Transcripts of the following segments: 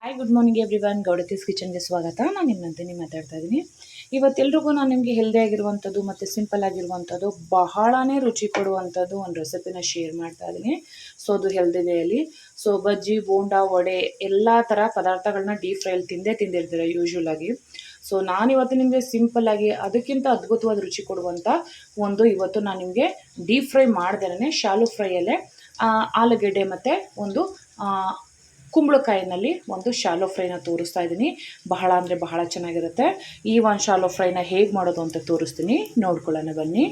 Hi good morning everyone, ಗೌಡತೀಸ್ ಕಿಚನ್ಗೆ ಸ್ವಾಗತ. ನಾನು ನಿಮ್ಮ ನಂದಿನಿ ಮಾತಾಡ್ತಾ ಇದ್ದೀನಿ. ಇವತ್ತೆಲ್ರಿಗೂ ನಾನು ನಿಮಗೆ ಹೆಲ್ದಿ ಆಗಿರುವಂಥದ್ದು ಮತ್ತು ಸಿಂಪಲ್ ಆಗಿರುವಂಥದ್ದು ಬಹಳನೇ ರುಚಿ ಕೊಡುವಂಥದ್ದು ಒಂದು ರೆಸಿಪಿನ ಶೇರ್ ಮಾಡ್ತಾ ಇದ್ದೀನಿ. ಸೊ ಅದು ಹೆಲ್ದಿ ವೇಯಲ್ಲಿ. ಸೊ ಬಜ್ಜಿ, ಬೋಂಡಾ, ವಡೆ ಎಲ್ಲ ಥರ ಪದಾರ್ಥಗಳನ್ನ ಡೀಪ್ ಫ್ರೈಲಿ ತಿಂದಿರ್ತೀರ ಯೂಶ್ವಲ್ ಆಗಿ. ಸೊ ನಾನಿವತ್ತು ನಿಮಗೆ ಸಿಂಪಲ್ಲಾಗಿ ಅದಕ್ಕಿಂತ ಅದ್ಭುತವಾದ ರುಚಿ ಕೊಡುವಂಥ ಇವತ್ತು ನಾನು ನಿಮಗೆ ಡೀಪ್ ಫ್ರೈ ಮಾಡ್ದೇನೆ ಶಾಲು ಫ್ರೈಯಲ್ಲೇ ಆಲೂಗೆಡ್ಡೆ ಮತ್ತು ಒಂದು ಕುಂಬಳಕಾಯಿನಲ್ಲಿ ಒಂದು ಶಾಲೋ ಫ್ರೈನ ತೋರಿಸ್ತಾ ಇದ್ದೀನಿ. ಬಹಳ ಅಂದರೆ ಬಹಳ ಚೆನ್ನಾಗಿರುತ್ತೆ. ಈ ಒಂದು ಶಾಲೋ ಫ್ರೈನ ಹೇಗೆ ಮಾಡೋದು ಅಂತ ತೋರಿಸ್ತೀನಿ, ನೋಡ್ಕೊಳ್ಳೋಣ ಬನ್ನಿ.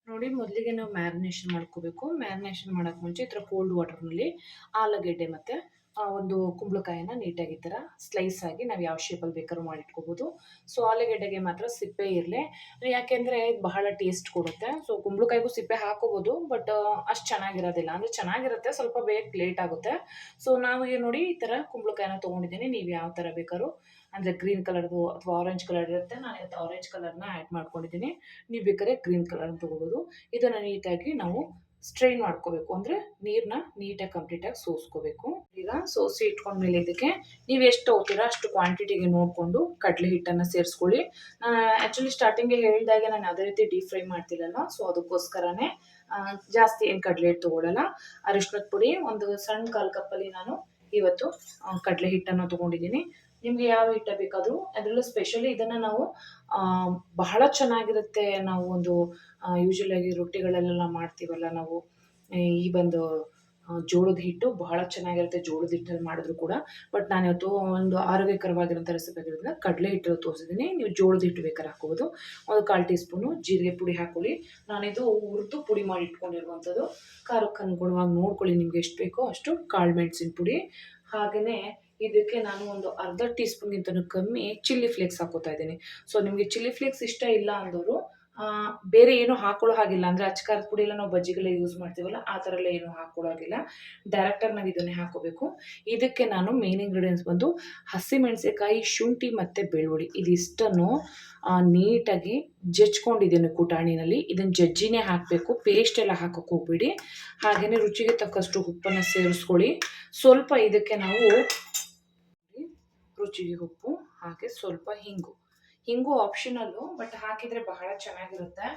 ನೋಡಿ, ಮೊದಲಿಗೆ ನಾವು ಮ್ಯಾರಿನೇಷನ್ ಮಾಡ್ಕೋಬೇಕು. ಮ್ಯಾರಿನೇಷನ್ ಮಾಡೋಕ್ಕೆ ಮುಂಚೆ ಈ ಥರ ಕೋಲ್ಡ್ ವಾಟರ್ನಲ್ಲಿ ಆಲೂಗೆಡ್ಡೆ ಮತ್ತು ಒಂದು ಕುಂಬಳಕಾಯಿನ ನೀಟಾಗಿ ಈ ಥರ ಸ್ಲೈಸ್ ಆಗಿ ನಾವು ಯಾವ ಶೇಪಲ್ಲಿ ಬೇಕಾದ್ರೂ ಮಾಡಿಟ್ಕೋಬೋದು. ಸೊ ಆಲೂಗೆಡ್ಡೆಗೆ ಮಾತ್ರ ಸಿಪ್ಪೆ ಇರಲಿ, ಯಾಕೆಂದರೆ ಬಹಳ ಟೇಸ್ಟ್ ಕೊಡುತ್ತೆ. ಸೊ ಕುಂಬಳಕಾಯಿಗೂ ಸಿಪ್ಪೆ ಹಾಕೋಬೋದು, ಬಟ್ ಅಷ್ಟು ಚೆನ್ನಾಗಿರೋದಿಲ್ಲ. ಅಂದರೆ ಚೆನ್ನಾಗಿರುತ್ತೆ, ಸ್ವಲ್ಪ ಬೇಗ ಲೇಟ್ ಆಗುತ್ತೆ. ಸೊ ನಾವು ನೋಡಿ ಈ ಥರ ಕುಂಬಳಕಾಯಿನ ತೊಗೊಂಡಿದ್ದೀನಿ. ನೀವು ಯಾವ ಥರ ಬೇಕಾದ್ರೂ, ಅಂದರೆ ಗ್ರೀನ್ ಕಲರ್ದು ಅಥವಾ ಆರೆಂಜ್ ಕಲರ್ ಇರುತ್ತೆ. ನಾನು ಇವತ್ತು ಆರೆಂಜ್ ಕಲರ್ನ ಆ್ಯಡ್ ಮಾಡ್ಕೊಂಡಿದ್ದೀನಿ. ನೀವು ಬೇಕಾದ್ರೆ ಗ್ರೀನ್ ಕಲರ್ನ ತೊಗೋಬೋದು. ಇದನ್ನು ನೀಟಾಗಿ ನಾವು ಸ್ಟ್ರೈನ್ ಮಾಡ್ಕೋಬೇಕು, ಅಂದರೆ ನೀರನ್ನ ನೀಟಾಗಿ ಕಂಪ್ಲೀಟಾಗಿ ಸೋಸ್ಕೋಬೇಕು. ಈಗ ಸೋಸಿ ಇಟ್ಕೊಂಡ್ಮೇಲೆ ಇದಕ್ಕೆ ನೀವು ಎಷ್ಟು ತೊಗೋತೀರಾ ಅಷ್ಟು ಕ್ವಾಂಟಿಟಿಗೆ ನೋಡಿಕೊಂಡು ಕಡಲೆ ಹಿಟ್ಟನ್ನು ಸೇರಿಸ್ಕೊಳ್ಳಿ. ಆ್ಯಕ್ಚುಲಿ ಸ್ಟಾರ್ಟಿಂಗ್ಗೆ ಹೇಳಿದಾಗೆ ನಾನು ಯಾವುದೇ ರೀತಿ ಡೀಪ್ ಫ್ರೈ ಮಾಡ್ತಿರಲ್ಲ, ಸೊ ಅದಕ್ಕೋಸ್ಕರನೇ ಜಾಸ್ತಿ ಏನು ಕಡಲೆ ಹಿಟ್ಟು ತೊಗೊಳ್ಳಲ್ಲ. ಅರಿಶಿನದ ಪುಡಿ ಒಂದು ಸಣ್ಣ 1/4 ಕಪ್ಪಲ್ಲಿ ನಾನು ಇವತ್ತು ಕಡಲೆ ಹಿಟ್ಟನ್ನು ತೊಗೊಂಡಿದ್ದೀನಿ. ನಿಮಗೆ ಯಾವ ಹಿಟ್ಟ ಬೇಕಾದರೂ, ಅದರಲ್ಲೂ ಸ್ಪೆಷಲಿ ಇದನ್ನು ನಾವು ಬಹಳ ಚೆನ್ನಾಗಿರುತ್ತೆ. ನಾವು ಒಂದು ಯೂಶ್ವಲಾಗಿ ರೊಟ್ಟಿಗಳಲ್ಲೆಲ್ಲ ಮಾಡ್ತೀವಲ್ಲ ನಾವು, ಈ ಒಂದು ಜೋಳದ ಹಿಟ್ಟು ಬಹಳ ಚೆನ್ನಾಗಿರುತ್ತೆ ಜೋಳದ ಹಿಟ್ಟಲ್ಲಿ ಮಾಡಿದ್ರು ಕೂಡ. ಬಟ್ ನಾನು ಇವತ್ತು ಒಂದು ಆರೋಗ್ಯಕರವಾಗಿರೋಂಥ ರೆಸಿಪಿ ಆಗಿರೋದ್ರಿಂದ ಕಡಲೆ ಹಿಟ್ಟಲ್ಲಿ ತೋರಿಸಿದ್ದೀನಿ. ನೀವು ಜೋಳದ ಹಿಟ್ಟು ಬೇಕಾದ್ರೆ ಹಾಕ್ಕೋಬೋದು. ಒಂದು 1/4 ಟೀ ಸ್ಪೂನು ಜೀರಿಗೆ ಪುಡಿ ಹಾಕ್ಕೊಳ್ಳಿ. ನಾನಿದು ಹುರಿದು ಪುಡಿ ಮಾಡಿ ಇಟ್ಕೊಂಡಿರುವಂಥದ್ದು. ಖಾರಕ್ಕೆ ಅನುಗುಣವಾಗಿ ನೋಡ್ಕೊಳ್ಳಿ, ನಿಮ್ಗೆ ಎಷ್ಟು ಬೇಕೋ ಅಷ್ಟು ಕಾಳು ಮೆಣಸಿನ ಪುಡಿ. ಹಾಗೆಯೇ ಇದಕ್ಕೆ ನಾನು ಒಂದು ಅರ್ಧ ಟೀ ಸ್ಪೂನ್ಗಿಂತನೂ ಕಮ್ಮಿ ಚಿಲ್ಲಿ ಫ್ಲೇಕ್ಸ್ ಹಾಕೋತಾ ಇದ್ದೀನಿ. ಸೊ ನಿಮಗೆ ಚಿಲ್ಲಿ ಫ್ಲೇಕ್ಸ್ ಇಷ್ಟ ಇಲ್ಲ ಅಂದವರು ಬೇರೆ ಏನೂ ಹಾಕೊಳ್ಳೋ ಹಾಗಿಲ್ಲ. ಅಂದರೆ ಅಚ್ಕಾರದ ಪುಡಿ ಎಲ್ಲ ನಾವು ಬಜ್ಜಿಗೆಲ್ಲ ಯೂಸ್ ಮಾಡ್ತೀವಲ್ಲ, ಆ ಥರ ಎಲ್ಲ ಏನೂ ಹಾಕೊಳ್ಳೋ ಹಾಗಿಲ್ಲ. ಡೈರೆಕ್ಟಾಗಿ ನಾವು ಇದನ್ನೇ ಹಾಕೋಬೇಕು. ಇದಕ್ಕೆ ನಾನು ಮೇನ್ ಇಂಗ್ರೀಡಿಯೆಂಟ್ಸ್ ಬಂದು ಹಸಿಮೆಣಸಿನಕಾಯಿ, ಶುಂಠಿ ಮತ್ತು ಬೆಳ್ಳುಳ್ಳಿ ಇದಿಷ್ಟನ್ನು ನೀಟಾಗಿ ಜಜ್ಕೊಂಡಿದ್ದೀನಿ ಕುಟಾಣಿನಲ್ಲಿ. ಇದನ್ನು ಜಜ್ಜಿನೇ ಹಾಕಬೇಕು, ಪೇಸ್ಟ್ ಎಲ್ಲ ಹಾಕೋಕ್ಕೆ ಹೋಗ್ಬೇಡಿ. ಹಾಗೆಯೇ ರುಚಿಗೆ ತಕ್ಕಷ್ಟು ಉಪ್ಪನ್ನು ಸೇರಿಸ್ಕೊಳ್ಳಿ. ಸ್ವಲ್ಪ ಇದಕ್ಕೆ ನಾವು ರುಚಿಗೆ ಉಪ್ಪು, ಹಾಗೆ ಸ್ವಲ್ಪ ಹಿಂಗು ಆಪ್ಷನಲ್ಲು, ಬಟ್ ಹಾಕಿದರೆ ಬಹಳ ಚೆನ್ನಾಗಿರುತ್ತೆ.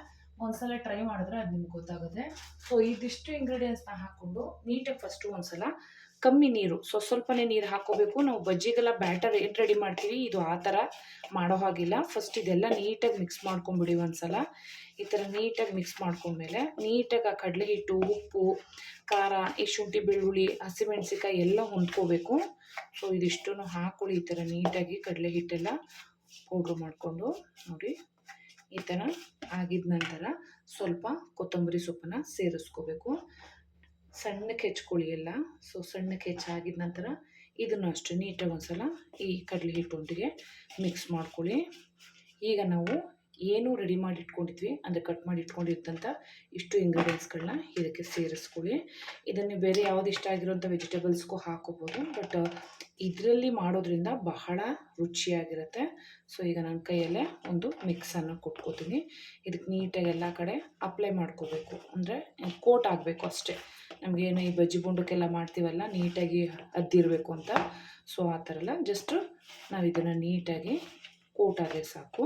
ಒಂದ್ಸಲ ಟ್ರೈ ಮಾಡಿದ್ರೆ ಅದು ನಿಮ್ಗೆ ಗೊತ್ತಾಗುತ್ತೆ. ಸೊ ಇದಿಷ್ಟು ಇಂಗ್ರೀಡಿಯೆಂಟ್ಸ್ನ ಹಾಕ್ಕೊಂಡು ನೀಟಾಗಿ ಫಸ್ಟು ಒಂದ್ಸಲ ಕಮ್ಮಿ ನೀರು, ಸ್ವಲ್ಪನೇ ನೀರು ಹಾಕ್ಕೋಬೇಕು. ನಾವು ಬಜ್ಜಿಗೆಲ್ಲ ಬ್ಯಾಟರ್ ಏನು ರೆಡಿ ಮಾಡ್ತೀವಿ, ಇದು ಆ ಥರ ಮಾಡೋ ಹಾಗಿಲ್ಲ. ಫಸ್ಟ್ ಇದೆಲ್ಲ ನೀಟಾಗಿ ಮಿಕ್ಸ್ ಮಾಡ್ಕೊಂಬಿಡಿ. ಒಂದ್ಸಲ ಈ ಥರ ನೀಟಾಗಿ ಮಿಕ್ಸ್ ಮಾಡ್ಕೊಂಡ್ಮೇಲೆ ನೀಟಾಗಿ ಆ ಕಡಲೆ ಹಿಟ್ಟು, ಉಪ್ಪು, ಖಾರ, ಈ ಶುಂಠಿ, ಬೆಳ್ಳುಳ್ಳಿ, ಹಸಿಮೆಣಸಿಕಾಯಿ ಎಲ್ಲ ಹೊಂದ್ಕೋಬೇಕು. ಸೊ ಇದಿಷ್ಟನ್ನು ಹಾಕ್ಕೊಳ್ಳಿ. ಈ ಥರ ನೀಟಾಗಿ ಕಡಲೆ ಹಿಟ್ಟೆಲ್ಲ ಪೌಡ್ರ್ ಮಾಡಿಕೊಂಡು ನೋಡಿ, ಈ ಥರ ಆಗಿದ ನಂತರ ಸ್ವಲ್ಪ ಕೊತ್ತಂಬರಿ ಸೊಪ್ಪನ್ನು ಸೇರಿಸ್ಕೋಬೇಕು. ಸಣ್ಣಕ್ಕೆ ಹೆಚ್ಕೊಳ್ಳಿ ಎಲ್ಲ. ಸೊ ಸಣ್ಣಕ್ಕೆ ಹೆಚ್ಚಾಗಿದ ನಂತರ ಇದನ್ನು ಅಷ್ಟು ನೀಟಾಗಿ ಒಂದ್ಸಲ ಈ ಕಡಲೆ ಹಿಟ್ಟೊಂದಿಗೆ ಮಿಕ್ಸ್ ಮಾಡ್ಕೊಳ್ಳಿ. ಈಗ ನಾವು ಏನು ರೆಡಿ ಮಾಡಿ ಇಟ್ಕೊಂಡಿದ್ವಿ, ಅಂದರೆ ಕಟ್ ಮಾಡಿ ಇಟ್ಕೊಂಡಿದ್ದಂಥ ಇಷ್ಟು ಇಂಗ್ರೀಡಿಯೆಂಟ್ಸ್ಗಳನ್ನ ಇದಕ್ಕೆ ಸೇರಿಸ್ಕೊಳ್ಳಿ. ಇದನ್ನು ಬೇರೆ ಯಾವ್ದು ಇಷ್ಟ ಆಗಿರೋಂಥ ವೆಜಿಟೇಬಲ್ಸ್ಗೂ ಹಾಕೋಬೋದು, ಬಟ್ ಇದರಲ್ಲಿ ಮಾಡೋದ್ರಿಂದ ಬಹಳ ರುಚಿಯಾಗಿರುತ್ತೆ. ಸೊ ಈಗ ನನ್ನ ಕೈಯಲ್ಲೇ ಒಂದು ಮಿಕ್ಸನ್ನು ಕೊಟ್ಕೋತೀನಿ. ಇದಕ್ಕೆ ನೀಟಾಗಿ ಎಲ್ಲ ಕಡೆ ಅಪ್ಲೈ ಮಾಡ್ಕೋಬೇಕು, ಅಂದರೆ ಕೋಟ್ ಆಗಬೇಕು ಅಷ್ಟೇ. ನಮಗೇನು ಈ ಬಜ್ಜಿ ಬೊಂಡಕ್ಕೆಲ್ಲ ಮಾಡ್ತೀವಲ್ಲ, ನೀಟಾಗಿ ಅದ್ದಿರಬೇಕು ಅಂತ. ಸೊ ಆ ಥರ ಎಲ್ಲ ಜಸ್ಟ್ ನಾವು ಇದನ್ನು ನೀಟಾಗಿ ಕೋಟ್ ಆದರೆ ಸಾಕು.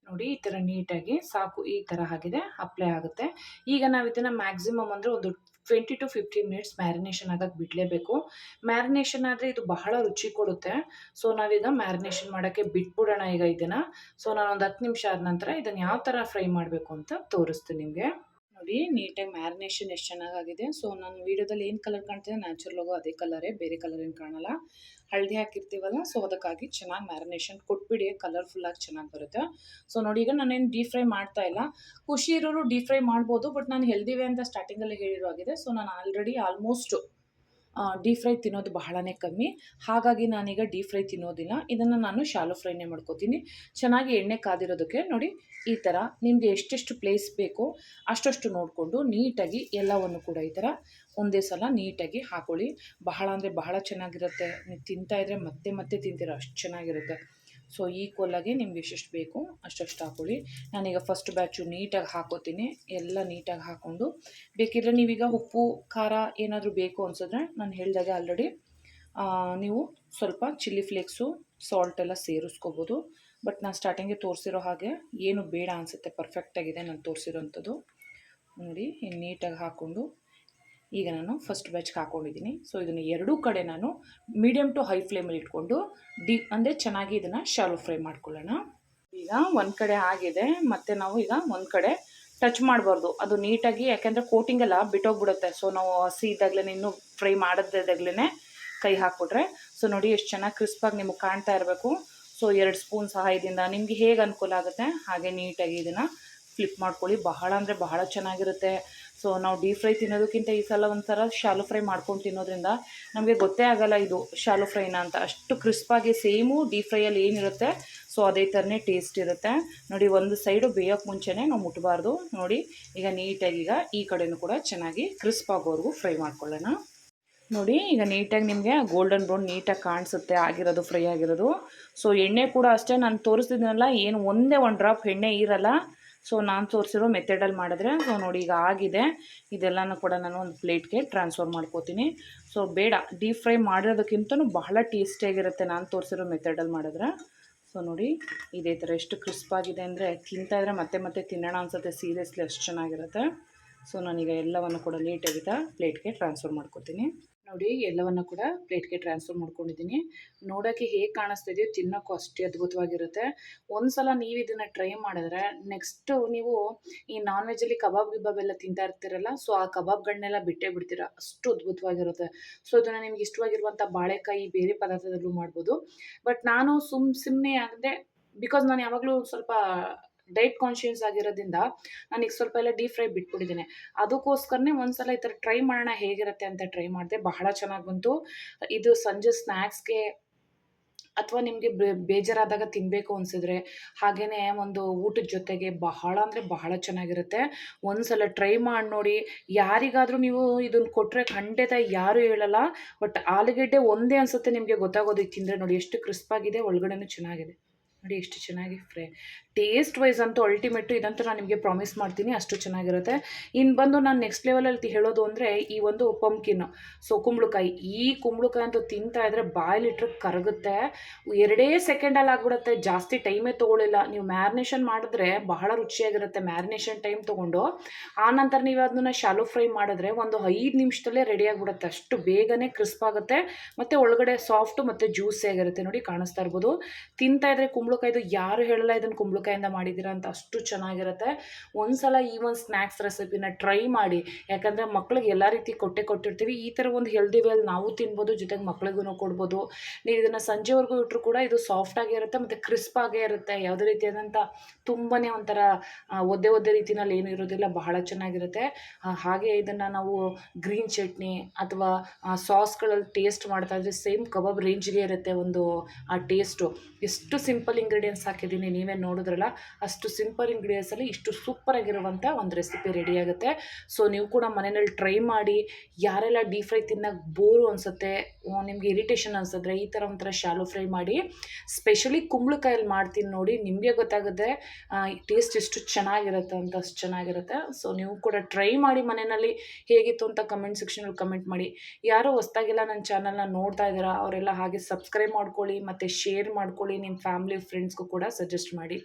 ನೋಡಿ, ಈ ಥರ ನೀಟಾಗಿ ಸಾಕು. ಈ ಥರ ಆಗಿದೆ, ಅಪ್ಲೈ ಆಗುತ್ತೆ. ಈಗ ನಾವು ಇದನ್ನು ಮ್ಯಾಕ್ಸಿಮಮ್ ಅಂದರೆ ಒಂದು 20 to 15 ಮಿನಿಟ್ಸ್ ಮ್ಯಾರಿನೇಷನ್ ಆಗೋಕ್ಕೆ ಬಿಡಲೇಬೇಕು. ಮ್ಯಾರಿನೇಷನ್ ಆದರೆ ಇದು ಬಹಳ ರುಚಿ ಕೊಡುತ್ತೆ. ಸೊ ನಾವೀಗ ಮ್ಯಾರಿನೇಷನ್ ಮಾಡೋಕ್ಕೆ ಬಿಟ್ಬಿಡೋಣ ಈಗ ಇದನ್ನು. ಸೊ ನಾನೊಂದು 10 ನಿಮಿಷ ಆದ ನಂತರ ಇದನ್ನು ಯಾವ ಥರ ಫ್ರೈ ಮಾಡಬೇಕು ಅಂತ ತೋರಿಸ್ತೀನಿ ನಿಮಗೆ. ನೋಡಿ, ನೀಟಾಗಿ ಮ್ಯಾರಿನೇಷನ್ ಎಷ್ಟು ಚೆನ್ನಾಗಾಗಿದೆ. ಸೊ ನನ್ನ ವೀಡಿಯೋದಲ್ಲಿ ಏನು ಕಲರ್ ಕಾಣ್ತಿದೆ ನ್ಯಾಚುರಲ್ ಆಗೋ ಅದೇ ಕಲರೇ, ಬೇರೆ ಕಲರ್ ಏನು ಕಾಣಲ್ಲ. ಹಳದಿ ಹಾಕಿರ್ತೀವಲ್ಲ, ಸೊ ಅದಕ್ಕಾಗಿ ಚೆನ್ನಾಗಿ ಮ್ಯಾರಿನೇಷನ್ ಕೊಟ್ಬಿಡಿ, ಕಲರ್ಫುಲ್ಲಾಗಿ ಚೆನ್ನಾಗಿ ಬರುತ್ತೆ. ಸೊ ನೋಡಿ, ಈಗ ನಾನೇನು ಡೀಪ್ ಫ್ರೈ ಮಾಡ್ತಾ ಇಲ್ಲ. ಖುಷಿ ಇರೋರು ಡೀಪ್ ಫ್ರೈ ಮಾಡ್ಬೋದು, ಬಟ್ ನಾನು ಹೆಲ್ದಿ ವೇ ಅಂತ ಸ್ಟಾರ್ಟಿಂಗಲ್ಲಿ ಹೇಳಿರೋ ಆಗಿದೆ. ಸೊ ನಾನು ಆಲ್ರೆಡಿ ಆಲ್ಮೋಸ್ಟ್ ಡೀಪ್ ಫ್ರೈ ತಿನ್ನೋದು ಬಹಳನೇ ಕಮ್ಮಿ. ಹಾಗಾಗಿ ನಾನೀಗ ಡೀಪ್ ಫ್ರೈ ತಿನ್ನೋದಿಲ್ಲ. ಇದನ್ನು ನಾನು ಶಾಲೋ ಫ್ರೈನೇ ಮಾಡ್ಕೋತೀನಿ. ಚೆನ್ನಾಗಿ ಎಣ್ಣೆ ಕಾದಿರೋದಕ್ಕೆ ನೋಡಿ, ಈ ಥರ ನಿಮಗೆ ಎಷ್ಟೆಷ್ಟು ಪ್ಲೇಸ್ ಬೇಕೋ ಅಷ್ಟಷ್ಟು ನೋಡಿಕೊಂಡು ನೀಟಾಗಿ ಎಲ್ಲವನ್ನು ಕೂಡ ಈ ಥರ ಒಂದೇ ಸಲ ನೀಟಾಗಿ ಹಾಕೊಳ್ಳಿ. ಬಹಳ ಅಂದರೆ ಬಹಳ ಚೆನ್ನಾಗಿರುತ್ತೆ. ನೀವು ತಿಂತಾಯಿದ್ರೆ ಮತ್ತೆ ಮತ್ತೆ ತಿಂತೀರ, ಅಷ್ಟು ಚೆನ್ನಾಗಿರುತ್ತೆ. ಸೊ ಈಕ್ವಲಾಗಿ ನಿಮ್ಗೆ ಎಷ್ಟೆಷ್ಟು ಬೇಕು ಅಷ್ಟಷ್ಟು ಹಾಕ್ಕೊಳ್ಳಿ. ನಾನೀಗ ಫಸ್ಟ್ ಬ್ಯಾಚು ನೀಟಾಗಿ ಹಾಕೋತೀನಿ. ಎಲ್ಲ ನೀಟಾಗಿ ಹಾಕ್ಕೊಂಡು ಬೇಕಿದ್ರೆ ನೀವೀಗ ಉಪ್ಪು ಖಾರ ಏನಾದರೂ ಬೇಕು ಅನಿಸಿದ್ರೆ ನಾನು ಹೇಳಿದಾಗೆ ಆಲ್ರೆಡಿ ನೀವು ಸ್ವಲ್ಪ ಚಿಲ್ಲಿ ಫ್ಲೇಕ್ಸು ಸಾಲ್ಟ್ ಎಲ್ಲ ಸೇರಿಸ್ಕೋಬೋದು. ಬಟ್ ನಾನು ಸ್ಟಾರ್ಟಿಂಗ್ಗೆ ತೋರಿಸಿರೋ ಹಾಗೆ ಏನು ಬೇಡ ಅನಿಸುತ್ತೆ, ಪರ್ಫೆಕ್ಟಾಗಿದೆ ನಾನು ತೋರಿಸಿರೋಂಥದ್ದು. ನೋಡಿ ನೀಟಾಗಿ ಹಾಕ್ಕೊಂಡು ಈಗ ನಾನು ಫಸ್ಟ್ ಬ್ಯಾಚ್ಗೆ ಹಾಕ್ಕೊಂಡಿದ್ದೀನಿ. ಸೊ ಇದನ್ನು ಎರಡೂ ಕಡೆ ನಾನು ಮೀಡಿಯಮ್ ಟು ಹೈ ಫ್ಲೇಮಲ್ಲಿ ಇಟ್ಕೊಂಡು ಅಂದರೆ ಚೆನ್ನಾಗಿ ಇದನ್ನು ಶಾಲೋ ಫ್ರೈ ಮಾಡ್ಕೊಳ್ಳೋಣ. ಈಗ ಒಂದು ಕಡೆ ಆಗಿದೆ, ಮತ್ತು ನಾವು ಈಗ ಒಂದು ಕಡೆ ಟಚ್ ಮಾಡಬಾರ್ದು, ಅದು ನೀಟಾಗಿ, ಯಾಕೆಂದರೆ ಕೋಟಿಂಗ್ ಎಲ್ಲ ಬಿಟ್ಟೋಗ್ಬಿಡುತ್ತೆ. ಸೊ ನಾವು ಹಸಿ ಇದ್ದಾಗಲೇ ಇನ್ನೂ ಫ್ರೈ ಮಾಡೋದಿದ್ದಾಗಲೇ ಕೈ ಹಾಕ್ಬಿಟ್ರೆ, ಸೊ ನೋಡಿ ಎಷ್ಟು ಚೆನ್ನಾಗಿ ಕ್ರಿಸ್ಪಾಗಿ ನಿಮಗೆ ಕಾಣ್ತಾ ಇರಬೇಕು. ಸೊ 2 ಸ್ಪೂನ್ ಸಹಾಯದಿಂದ ನಿಮಗೆ ಹೇಗೆ ಅನುಕೂಲ ಆಗುತ್ತೆ ಹಾಗೆ ನೀಟಾಗಿ ಇದನ್ನು ಫ್ಲಿಪ್ ಮಾಡ್ಕೊಳ್ಳಿ. ಬಹಳ ಅಂದರೆ ಬಹಳ ಚೆನ್ನಾಗಿರುತ್ತೆ. ಸೊ ನಾವು ಡೀಪ್ ಫ್ರೈ ತಿನ್ನೋದಕ್ಕಿಂತ ಈ ಸಲ ಒಂಥರ ಶಾಲೋ ಫ್ರೈ ಮಾಡ್ಕೊಂಡು ತಿನ್ನೋದ್ರಿಂದ ನಮಗೆ ಗೊತ್ತೇ ಆಗೋಲ್ಲ ಇದು ಶಾಲೋ ಫ್ರೈನ ಅಂತ. ಅಷ್ಟು ಕ್ರಿಸ್ಪಾಗಿ ಸೇಮು ಡೀಪ್ ಫ್ರೈಯಲ್ಲಿ ಏನಿರುತ್ತೆ ಸೊ ಅದೇ ಥರನೇ ಟೇಸ್ಟ್ ಇರುತ್ತೆ. ನೋಡಿ ಒಂದು ಸೈಡು ಬೇಯೋಕ್ಕೆ ಮುಂಚೆನೇ ನಾವು ಮುಟ್ಟಬಾರ್ದು. ನೋಡಿ ಈಗ ನೀಟಾಗಿ ಈಗ ಈ ಕಡೆಯೂ ಕೂಡ ಚೆನ್ನಾಗಿ ಕ್ರಿಸ್ಪ್ ಆಗೋವರೆಗೂ ಫ್ರೈ ಮಾಡ್ಕೊಳ್ಳೋಣ. ನೋಡಿ ಈಗ ನೀಟಾಗಿ ನಿಮಗೆ ಗೋಲ್ಡನ್ ಬ್ರೌನ್ ನೀಟಾಗಿ ಕಾಣಿಸುತ್ತೆ ಆಗಿರೋದು, ಫ್ರೈ ಆಗಿರೋದು. ಸೊ ಎಣ್ಣೆ ಕೂಡ ಅಷ್ಟೇ ನಾನು ತೋರಿಸ್ತಿದ್ದೀನಲ್ಲ, ಏನು ಒಂದೇ ಒಂದು ಡ್ರಾಪ್ ಎಣ್ಣೆ ಇರಲ್ಲ. ಸೊ ನಾನು ತೋರಿಸಿರೋ ಮೆಥಡಲ್ಲಿ ಮಾಡಿದ್ರೆ, ಸೊ ನೋಡಿ ಈಗ ಆಗಿದೆ. ಇದೆಲ್ಲನೂ ಕೂಡ ನಾನು ಒಂದು ಪ್ಲೇಟ್ಗೆ ಟ್ರಾನ್ಸ್ಫರ್ ಮಾಡ್ಕೋತೀನಿ. ಸೊ ಬೇಡ, ಡೀಪ್ ಫ್ರೈ ಮಾಡಿರೋದಕ್ಕಿಂತಲೂ ಬಹಳ ಟೇಸ್ಟಿಯಾಗಿರುತ್ತೆ ನಾನು ತೋರಿಸಿರೋ ಮೆಥಡಲ್ಲಿ ಮಾಡಿದ್ರೆ. ಸೊ ನೋಡಿ ಇದೇ ಥರ ಎಷ್ಟು ಕ್ರಿಸ್ಪಾಗಿದೆ ಅಂದರೆ ತಿಂತಾಯಿದ್ರೆ ಮತ್ತೆ ಮತ್ತೆ ತಿನ್ನೋಣ ಅನಿಸುತ್ತೆ. ಸೀರಿಯಸ್ಲಿ ಅಷ್ಟು ಚೆನ್ನಾಗಿರುತ್ತೆ. ಸೊ ನಾನೀಗ ಎಲ್ಲವನ್ನು ಕೂಡ ನೀಟಾಗಿ ಪ್ಲೇಟ್ಗೆ ಟ್ರಾನ್ಸ್ಫರ್ ಮಾಡ್ಕೊತೀನಿ. ನೋಡಿ ಎಲ್ಲವನ್ನು ಕೂಡ ಪ್ಲೇಟ್ಗೆ ಟ್ರಾನ್ಸ್ಫರ್ ಮಾಡ್ಕೊಂಡಿದ್ದೀನಿ. ನೋಡೋಕ್ಕೆ ಹೇಗೆ ಕಾಣಿಸ್ತಾ ಇದೆಯೋ ತಿನ್ನೋಕ್ಕೂ ಅಷ್ಟೇ ಅದ್ಭುತವಾಗಿರುತ್ತೆ. ಒಂದು ಸಲ ನೀವು ಇದನ್ನು ಟ್ರೈ ಮಾಡಿದ್ರೆ ನೆಕ್ಸ್ಟು ನೀವು ಈ ನಾನ್ ವೆಜ್ಜಲ್ಲಿ ಕಬಾಬ್ ಗಿಬಾಬ್ ಎಲ್ಲ ತಿಂತಾ ಇರ್ತೀರಲ್ಲ, ಸೊ ಆ ಕಬಾಬ್ಗಳನ್ನೆಲ್ಲ ಬಿಟ್ಟೇ ಬಿಡ್ತೀರ, ಅಷ್ಟು ಅದ್ಭುತವಾಗಿರುತ್ತೆ. ಸೊ ಇದನ್ನು ನಿಮ್ಗೆ ಇಷ್ಟವಾಗಿರುವಂಥ ಬಾಳೆಕಾಯಿ ಬೇರೆ ಪದಾರ್ಥದಲ್ಲೂ ಮಾಡ್ಬೋದು. ಬಟ್ ನಾನು ಸುಮ್ಮನೆ ಅಂದರೆ ಬಿಕಾಸ್ ನಾನು ಯಾವಾಗಲೂ ಸ್ವಲ್ಪ ಡೈಟ್ ಕಾನ್ಷಿಯಸ್ ಆಗಿರೋದ್ರಿಂದ ನಾನೀಗ ಸ್ವಲ್ಪ ಎಲ್ಲ ಡೀಪ್ ಫ್ರೈ ಬಿಟ್ಬಿಟ್ಟಿದ್ದೀನಿ. ಅದಕ್ಕೋಸ್ಕರನೇ ಒಂದು ಸಲ ಈ ಥರ ಟ್ರೈ ಮಾಡೋಣ ಹೇಗಿರುತ್ತೆ ಅಂತ ಟ್ರೈ ಮಾಡಿದೆ. ಬಹಳ ಚೆನ್ನಾಗಿ ಬಂತು. ಇದು ಸಂಜೆ ಸ್ನ್ಯಾಕ್ಸ್ಗೆ ಅಥವಾ ನಿಮಗೆ ಬೇಜಾರಾದಾಗ ತಿನ್ನಬೇಕು ಅನಿಸಿದ್ರೆ, ಹಾಗೆಯೇ ಒಂದು ಊಟದ ಜೊತೆಗೆ ಬಹಳ ಅಂದರೆ ಬಹಳ ಚೆನ್ನಾಗಿರುತ್ತೆ. ಒಂದು ಸಲ ಟ್ರೈ ಮಾಡಿ ನೋಡಿ. ಯಾರಿಗಾದರೂ ನೀವು ಇದನ್ನು ಕೊಟ್ಟರೆ ಖಂಡಿತ ಯಾರೂ ಹೇಳಲ್ಲ. ಬಟ್ ಆಲೂಗೆಡ್ಡೆ ಒಂದೇ ಅನಿಸುತ್ತೆ ನಿಮಗೆ ಗೊತ್ತಾಗೋದು ಇದು ತಿಂದರೆ. ನೋಡಿ ಎಷ್ಟು ಕ್ರಿಸ್ಪಾಗಿದೆ, ಒಳಗಡೆನೂ ಚೆನ್ನಾಗಿದೆ. ನೋಡಿ ಎಷ್ಟು ಚೆನ್ನಾಗಿ ಫ್ರೈ. ಟೇಸ್ಟ್ ವೈಸ್ ಅಂತೂ ಅಲ್ಟಿಮೇಟು, ಇದಂತೂ ನಾನು ನಿಮಗೆ ಪ್ರಾಮಿಸ್ ಮಾಡ್ತೀನಿ ಅಷ್ಟು ಚೆನ್ನಾಗಿರುತ್ತೆ. ಇನ್ನು ಬಂದು ನಾನು ನೆಕ್ಸ್ಟ್ ಲೆವೆಲಲ್ಲಿ ಹೇಳೋದು ಅಂದರೆ ಈ ಒಂದು ಪಂಪ್ಕಿನ್ನು, ಸೊ ಕುಂಬಳಕಾಯಿ. ಈ ಕುಂಬಳಕಾಯಿ ಅಂತೂ ತಿಂತಾ ಇದ್ದರೆ ಬಾಯಲ್ಲಿಟ್ಟರೆ ಕರಗುತ್ತೆ. 2 ಸೆಕೆಂಡಲ್ಲಿ ಆಗಿಬಿಡುತ್ತೆ, ಜಾಸ್ತಿ ಟೈಮೇ ತೊಗೊಳ್ಳಿಲ್ಲ. ನೀವು ಮ್ಯಾರಿನೇಷನ್ ಮಾಡಿದ್ರೆ ಬಹಳ ರುಚಿಯಾಗಿರುತ್ತೆ. ಮ್ಯಾರಿನೇಷನ್ ಟೈಮ್ ತೊಗೊಂಡು ಆನಂತರ ನೀವು ಅದನ್ನು ಶಾಲೋ ಫ್ರೈ ಮಾಡಿದ್ರೆ ಒಂದು 5 ನಿಮಿಷದಲ್ಲೇ ರೆಡಿ ಆಗಿಬಿಡುತ್ತೆ. ಅಷ್ಟು ಬೇಗನೆ ಕ್ರಿಸ್ಪ್ ಆಗುತ್ತೆ ಮತ್ತು ಒಳಗಡೆ ಸಾಫ್ಟು ಮತ್ತು ಜ್ಯೂಸಿಯಾಗಿರುತ್ತೆ. ನೋಡಿ ಕಾಣಿಸ್ತಾ ಇರ್ಬೋದು. ತಿಂತಾ ಇದ್ದರೆ ಕುಂಬಳಕಾಯಿದು ಯಾರು ಹೇಳಲ್ಲ ಇದನ್ನು ಕುಂಬಳಕಾಯಿಂದ ಮಾಡಿದ್ದೀರಾ ಅಂತ, ಅಷ್ಟು ಚೆನ್ನಾಗಿರುತ್ತೆ. ಒಂದು ಸಲ ಈ ಒಂದು ಸ್ನ್ಯಾಕ್ಸ್ ರೆಸಿಪಿನ ಟ್ರೈ ಮಾಡಿ. ಯಾಕಂದರೆ ಮಕ್ಳಿಗೆ ಎಲ್ಲ ರೀತಿ ಕೊಟ್ಟಿರ್ತೀವಿ. ಈ ಥರ ಒಂದು ಹೆಲ್ದಿ ವೇಲ್ ನಾವು ತಿನ್ಬೋದು, ಜೊತೆಗೆ ಮಕ್ಳಿಗೂ ಕೊಡ್ಬೋದು. ನೀವು ಇದನ್ನು ಸಂಜೆವರೆಗೂ ಇಟ್ಟರು ಕೂಡ ಇದು ಸಾಫ್ಟಾಗಿರುತ್ತೆ ಮತ್ತು ಕ್ರಿಸ್ಪ್ ಆಗೇ ಇರುತ್ತೆ. ಯಾವುದೇ ರೀತಿಯಾದಂಥ ತುಂಬಾ ಒಂಥರ ಒದ್ದೆ ರೀತಿಯಲ್ಲಿ ಏನೂ ಇರೋದಿಲ್ಲ, ಬಹಳ ಚೆನ್ನಾಗಿರುತ್ತೆ. ಹಾಗೆ ಇದನ್ನು ನಾವು ಗ್ರೀನ್ ಚಟ್ನಿ ಅಥವಾ ಸಾಸ್ಗಳಲ್ಲಿ ಟೇಸ್ಟ್ ಮಾಡ್ತಾ ಇದ್ರೆ ಸೇಮ್ ಕಬಾಬ್ ರೇಂಜ್ಗೆ ಇರುತ್ತೆ ಒಂದು ಆ ಟೇಸ್ಟು. ಎಷ್ಟು ಸಿಂಪಲ್ ಇಂಗ್ರೀಡಿಯೆಂಟ್ಸ್ ಹಾಕಿದ್ದೀನಿ, ನೀವೇ ನೋಡಿದ್ರಲ್ಲ. ಅಷ್ಟು ಸಿಂಪಲ್ ಇಂಗ್ರೀಡಿಯೆಂಟ್ಸಲ್ಲಿ ಇಷ್ಟು ಸೂಪರಾಗಿರುವಂಥ ಒಂದು ರೆಸಿಪಿ ರೆಡಿಯಾಗುತ್ತೆ. ಸೊ ನೀವು ಕೂಡ ಮನೆಯಲ್ಲಿ ಟ್ರೈ ಮಾಡಿ. ಯಾರೆಲ್ಲ ಡೀಪ್ ಫ್ರೈ ತಿನ್ನೋಕ್ಕೆ ಬೋರು ಅನಿಸುತ್ತೆ, ನಿಮಗೆ ಇರಿಟೇಷನ್ ಅನಿಸಿದ್ರೆ ಈ ಥರ ಒಂಥರ ಶಾಲೋ ಫ್ರೈ ಮಾಡಿ. ಸ್ಪೆಷಲಿ ಕುಂಬಳಕಾಯಲ್ಲಿ ಮಾಡ್ತೀನಿ ನೋಡಿ, ನಿಮಗೆ ಗೊತ್ತಾಗುತ್ತೆ ಟೇಸ್ಟ್ ಎಷ್ಟು ಚೆನ್ನಾಗಿರುತ್ತೆ ಅಂತ. ಅಷ್ಟು ಚೆನ್ನಾಗಿರುತ್ತೆ. ಸೊ ನೀವು ಕೂಡ ಟ್ರೈ ಮಾಡಿ ಮನೆಯಲ್ಲಿ. ಹೇಗಿತ್ತು ಅಂತ ಕಮೆಂಟ್ ಸೆಕ್ಷನಲ್ಲಿ ಕಮೆಂಟ್ ಮಾಡಿ. ಯಾರೋ ಹೊಸ್ದಾಗೆಲ್ಲ ನನ್ನ ಚಾನಲ್ನ ನೋಡ್ತಾ ಇದ್ದೀರಾ ಅವರೆಲ್ಲ ಹಾಗೆ ಸಬ್ಸ್ಕ್ರೈಬ್ ಮಾಡ್ಕೊಳ್ಳಿ ಮತ್ತು ಶೇರ್ ಮಾಡ್ಕೊಳ್ಳಿ. ನಿಮ್ಮ ಫ್ಯಾಮಿಲಿ ಫ್ರೆಂಡ್ಸ್ಗೂ ಕೂಡ ಸಜೆಸ್ಟ್ ಮಾಡಿ.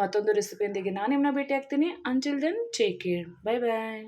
ಮತ್ತೊಂದು ರೆಸಿಪಿಯೊಂದಿಗೆ ನಾನು ನಿಮ್ಮನ್ನ ಭೇಟಿ ಆಗ್ತೀನಿ. Until then take care. Bye ಬಾಯ್.